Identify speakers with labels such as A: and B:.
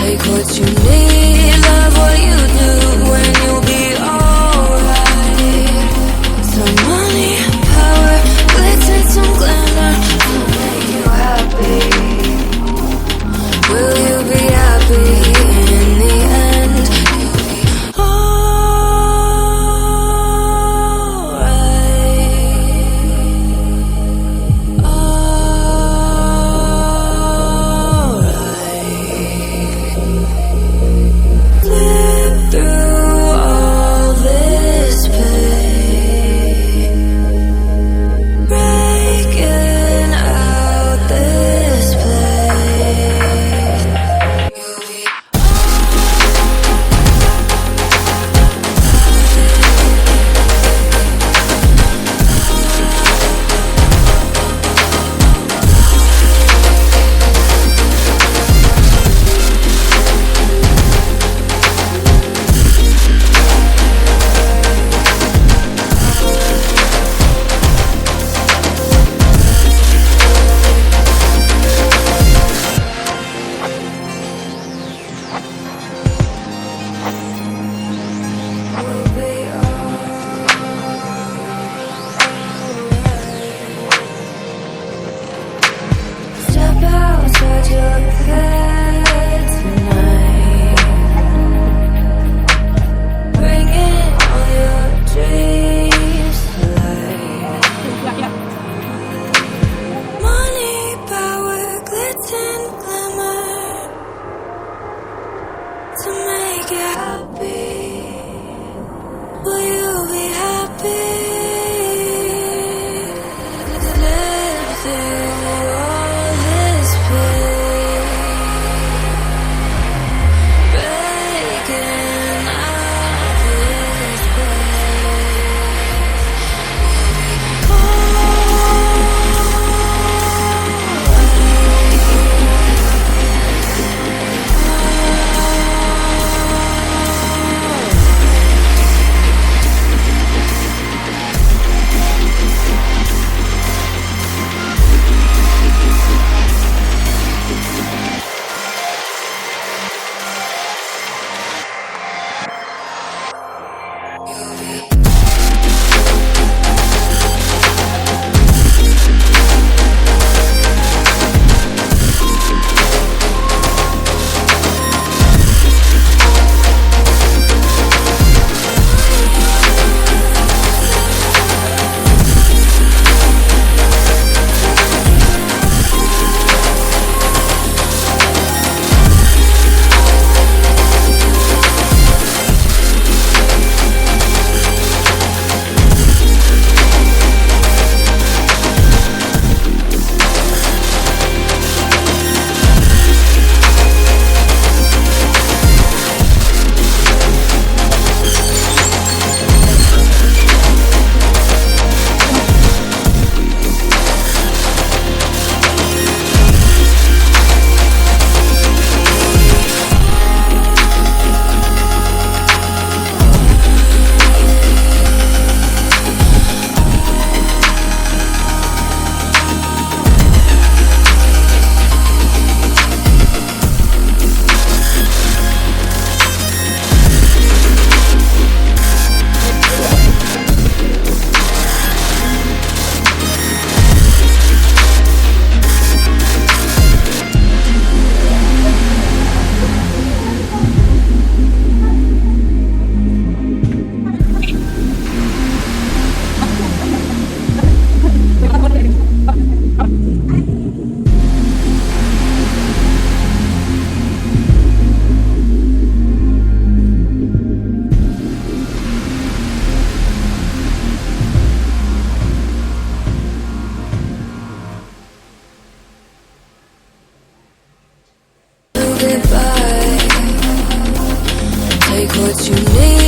A: Take what you need, love what you do, and you'll be alright. Some money, power, glitz and some glamour to make you happy. Will you be happy in the end? You'll be alright. Alright. Flip through all this pain, breaking out this place. You'll be step outside your head tonight, bringing all your dreams to life. Money, power, glitz and glamour to make you happy. Will you be happy? Live through all this pain, breaking out this Take what you need.